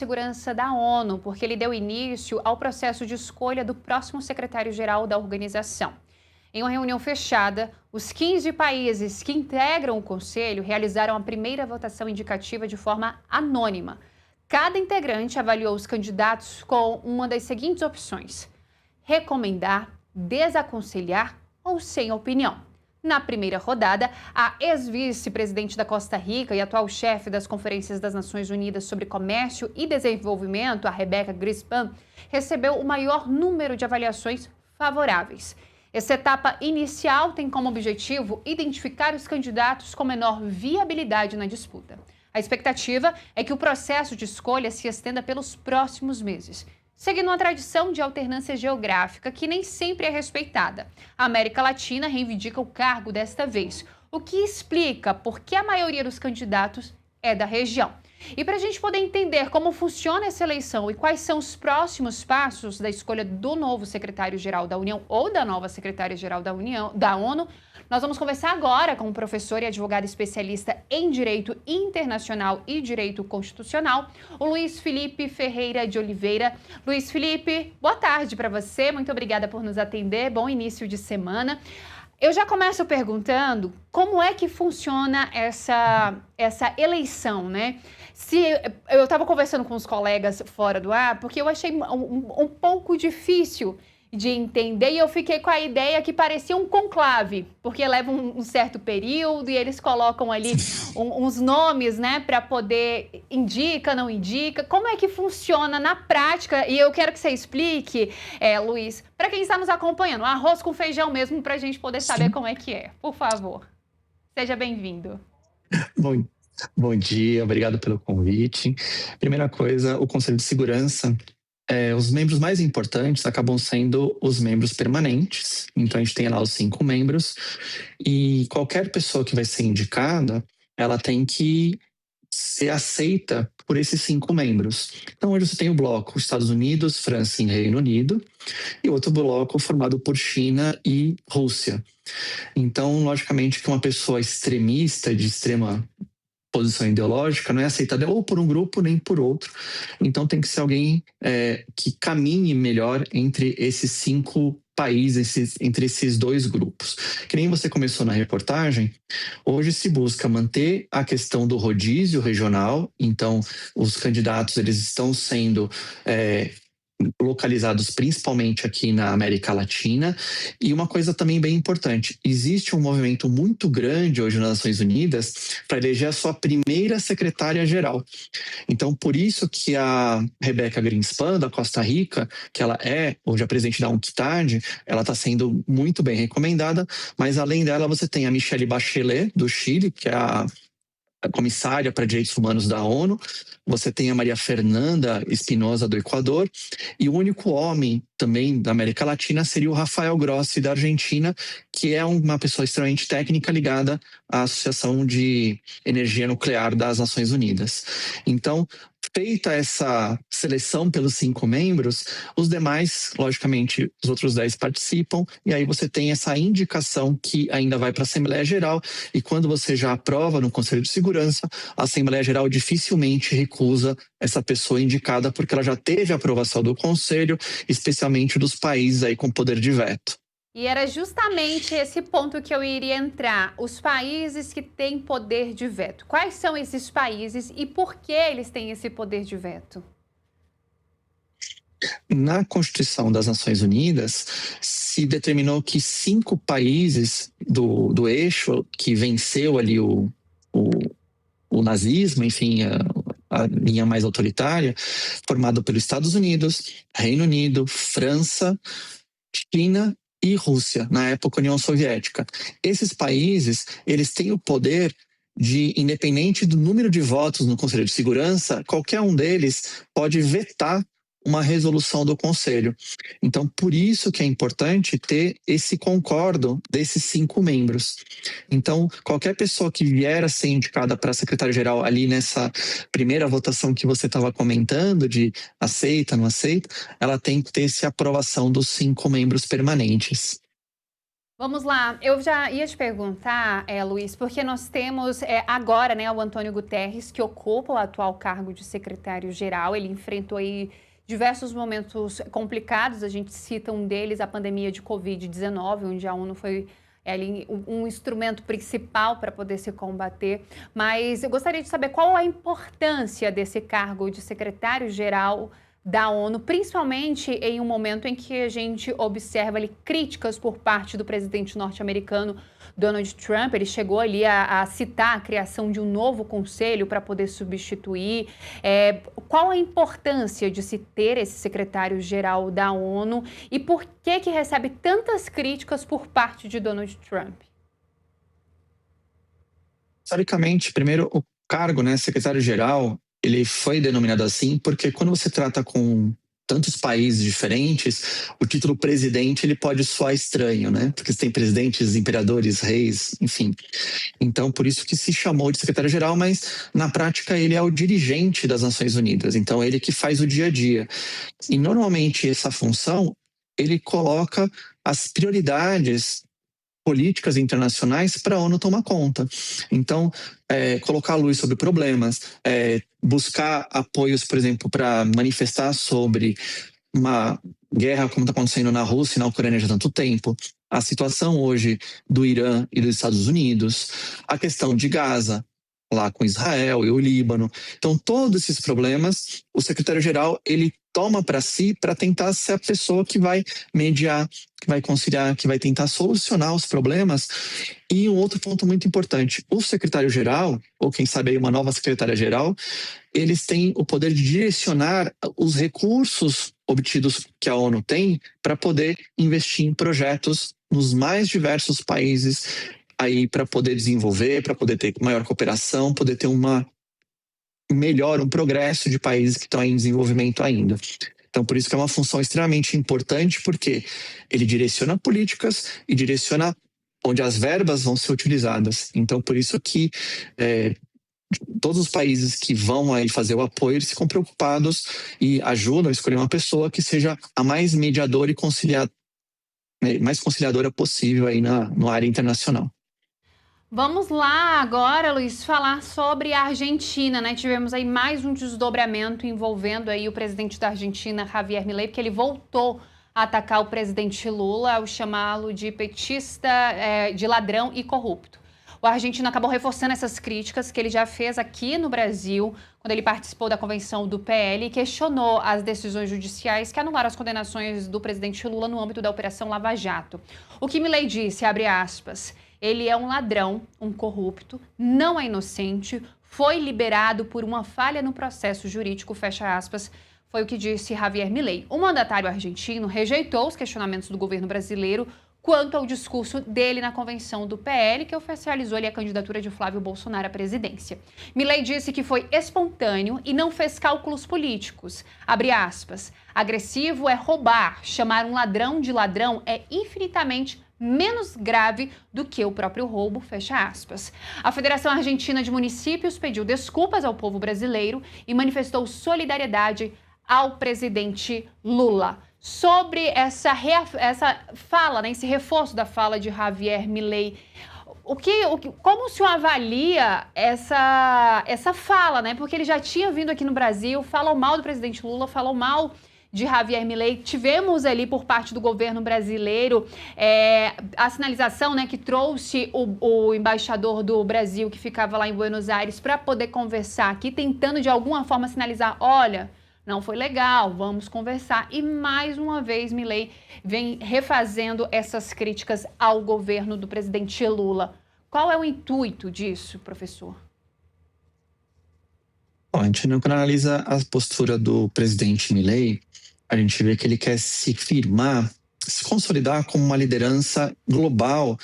Segurança da ONU, porque ele deu início ao processo de escolha do próximo secretário-geral da organização. Em uma reunião fechada, os 15 países que integram o Conselho realizaram a primeira votação indicativa de forma anônima. Cada integrante avaliou os candidatos com uma das seguintes opções: recomendar, desaconselhar ou sem opinião. Na primeira rodada, a ex-vice-presidente da Costa Rica e atual chefe das Conferências das Nações Unidas sobre Comércio e Desenvolvimento, a Rebecca Greenspan, recebeu o maior número de avaliações favoráveis. Essa etapa inicial tem como objetivo identificar os candidatos com menor viabilidade na disputa. A expectativa é que o processo de escolha se estenda pelos próximos meses, seguindo uma tradição de alternância geográfica que nem sempre é respeitada. A América Latina reivindica o cargo desta vez, o que explica por que a maioria dos candidatos é da região. E para a gente poder entender como funciona essa eleição e quais são os próximos passos da escolha do novo secretário-geral da União ou da nova secretária-geral da ONU, nós vamos conversar agora com o professor e advogado especialista em Direito Internacional e Direito Constitucional, o Luiz Felipe Ferreira de Oliveira. Luiz Felipe, boa tarde para você, muito obrigada por nos atender, bom início de semana. Eu já começo perguntando como é que funciona essa eleição, né? Eu estava conversando com os colegas fora do ar, porque eu achei um pouco difícil de entender e eu fiquei com a ideia que parecia um conclave, porque leva um certo período e eles colocam ali uns nomes, né, para poder indica, não indica. Como é que funciona na prática? E eu quero que você explique, Luiz, para quem está nos acompanhando, arroz com feijão mesmo, para a gente poder saber como é que é. Por favor, seja bem-vindo. Bom dia, obrigado pelo convite. Primeira coisa, o Conselho de Segurança, os membros mais importantes acabam sendo os membros permanentes. Então, a gente tem lá os 5 membros e qualquer pessoa que vai ser indicada, ela tem que ser aceita por esses 5 membros. Então, hoje você tem o bloco Estados Unidos, França e Reino Unido e outro bloco formado por China e Rússia. Então, logicamente que uma pessoa extremista, de extrema posição ideológica, não é aceitada ou por um grupo nem por outro. Então tem que ser alguém que caminhe melhor entre esses 5 países, entre esses 2 grupos. Que nem você começou na reportagem, hoje se busca manter a questão do rodízio regional, então os candidatos eles estão sendo localizados principalmente aqui na América Latina. E uma coisa também bem importante, existe um movimento muito grande hoje nas Nações Unidas para eleger a sua primeira secretária-geral. Então, por isso que a Rebecca Greenspan, da Costa Rica, que ela é hoje a presidente da UNCTAD, ela está sendo muito bem recomendada, mas além dela você tem a Michelle Bachelet, do Chile, que é a comissária para Direitos Humanos da ONU, você tem a Maria Fernanda Espinosa do Equador, e o único homem também da América Latina seria o Rafael Grossi da Argentina, que é uma pessoa extremamente técnica ligada à Associação de Energia Nuclear das Nações Unidas. Então, feita essa seleção pelos 5 membros, os demais, logicamente, os outros 10 participam, e aí você tem essa indicação que ainda vai para a Assembleia Geral, e quando você já aprova no Conselho de Segurança, a Assembleia Geral dificilmente recusa essa pessoa indicada, porque ela já teve a aprovação do Conselho, especialmente dos países aí com poder de veto. E era justamente esse ponto que eu iria entrar. Os países que têm poder de veto. Quais são esses países e por que eles têm esse poder de veto? Na Constituição das Nações Unidas, se determinou que 5 países do eixo que venceu ali o nazismo, enfim, a linha mais autoritária, formado pelos Estados Unidos, Reino Unido, França, China e Rússia, na época União Soviética. Esses países, eles têm o poder de, independente do número de votos no Conselho de Segurança, qualquer um deles pode vetar uma resolução do Conselho. Então, por isso que é importante ter esse concordo desses 5 membros. Então, qualquer pessoa que vier a ser indicada para secretário-geral ali nessa primeira votação que você estava comentando, de aceita, não aceita, ela tem que ter essa aprovação dos 5 membros permanentes. Vamos lá, eu já ia te perguntar, Luiz, porque nós temos agora, né, o Antônio Guterres, que ocupa o atual cargo de secretário-geral. Ele enfrentou aí diversos momentos complicados, a gente cita um deles, a pandemia de Covid-19, onde a ONU foi ali um instrumento principal para poder se combater. Mas eu gostaria de saber qual a importância desse cargo de secretário-geral da ONU, principalmente em um momento em que a gente observa ali críticas por parte do presidente norte-americano Donald Trump. Ele chegou ali a citar a criação de um novo conselho para poder substituir. Qual a importância de se ter esse secretário-geral da ONU e por que recebe tantas críticas por parte de Donald Trump? Historicamente, primeiro, o cargo, né, secretário-geral, ele foi denominado assim porque quando você trata com tantos países diferentes, o título presidente ele pode soar estranho, né? Porque você tem presidentes, imperadores, reis, enfim. Então, por isso que se chamou de secretário-geral, mas na prática ele é o dirigente das Nações Unidas. Então, ele que faz o dia a dia. E normalmente essa função, ele coloca as prioridades políticas internacionais para a ONU tomar conta. Então, colocar a luz sobre problemas, buscar apoios, por exemplo, para manifestar sobre uma guerra como está acontecendo na Rússia e na Ucrânia já há tanto tempo, a situação hoje do Irã e dos Estados Unidos, a questão de Gaza, lá com Israel e o Líbano. Então, todos esses problemas, o secretário-geral, ele toma para si para tentar ser a pessoa que vai mediar, que vai conciliar, que vai tentar solucionar os problemas. E um outro ponto muito importante, o secretário-geral, ou quem sabe aí uma nova secretária-geral, eles têm o poder de direcionar os recursos obtidos que a ONU tem para poder investir em projetos nos mais diversos países aí para poder desenvolver, para poder ter maior cooperação, poder ter um progresso de países que estão em desenvolvimento ainda. Então, por isso que é uma função extremamente importante, porque ele direciona políticas e direciona onde as verbas vão ser utilizadas. Então, por isso que todos os países que vão aí fazer o apoio, eles ficam preocupados e ajudam a escolher uma pessoa que seja a mais mediadora e mais conciliadora possível aí na área internacional. Vamos lá agora, Luiz, falar sobre a Argentina, né? Tivemos aí mais um desdobramento envolvendo aí o presidente da Argentina, Javier Milei, porque ele voltou a atacar o presidente Lula ao chamá-lo de petista, de ladrão e corrupto. O argentino acabou reforçando essas críticas que ele já fez aqui no Brasil, quando ele participou da convenção do PL e questionou as decisões judiciais que anularam as condenações do presidente Lula no âmbito da Operação Lava Jato. O que Milei disse, abre aspas, ele é um ladrão, um corrupto, não é inocente, foi liberado por uma falha no processo jurídico, fecha aspas, foi o que disse Javier Milei. O mandatário argentino rejeitou os questionamentos do governo brasileiro quanto ao discurso dele na convenção do PL, que oficializou ali a candidatura de Flávio Bolsonaro à presidência. Milei disse que foi espontâneo e não fez cálculos políticos. Abre aspas, agressivo é roubar, chamar um ladrão de ladrão é infinitamente menos grave do que o próprio roubo, fecha aspas. A Federação Argentina de Municípios pediu desculpas ao povo brasileiro e manifestou solidariedade ao presidente Lula. Sobre essa fala, né, esse reforço da fala de Javier Milei, como o senhor avalia essa fala, né? Porque ele já tinha vindo aqui no Brasil, falou mal do presidente Lula, falou mal de Javier Milei. Tivemos ali por parte do governo brasileiro a sinalização, né, que trouxe o embaixador do Brasil que ficava lá em Buenos Aires para poder conversar aqui, tentando de alguma forma sinalizar, olha, não foi legal, vamos conversar. E mais uma vez Milei vem refazendo essas críticas ao governo do presidente Lula. Qual é o intuito disso, professor? Bom, a gente não analisa a postura do presidente Milei, a gente vê que ele quer se firmar, se consolidar como uma liderança global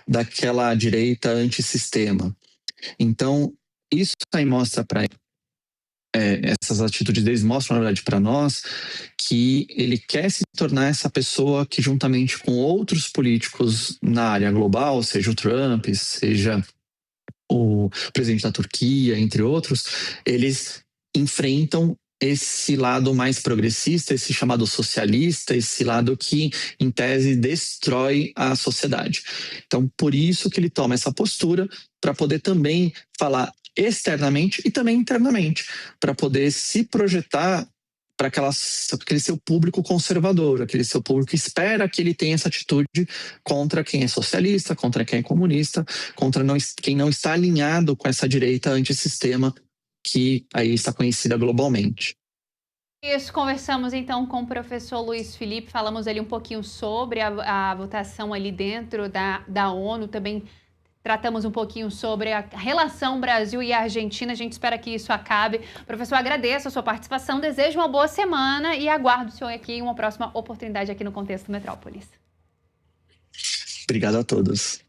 daquela direita antissistema. Então, isso aí mostra para essas atitudes deles mostram, na verdade, para nós que ele quer se tornar essa pessoa que, juntamente com outros políticos na área global, seja o Trump, seja o presidente da Turquia, entre outros, eles enfrentam esse lado mais progressista, esse chamado socialista, esse lado que, em tese, destrói a sociedade. Então, por isso que ele toma essa postura, para poder também falar externamente e também internamente, para poder se projetar para aquele seu público conservador, aquele seu público que espera que ele tenha essa atitude contra quem é socialista, contra quem é comunista, contra quem não está alinhado com essa direita antissistema que aí está conhecida globalmente. Isso, conversamos então com o professor Luiz Felipe, falamos ali um pouquinho sobre a votação ali dentro da ONU, também tratamos um pouquinho sobre a relação Brasil e Argentina, a gente espera que isso acabe. Professor, agradeço a sua participação, desejo uma boa semana e aguardo o senhor aqui em uma próxima oportunidade aqui no Contexto Metrópolis. Obrigado a todos.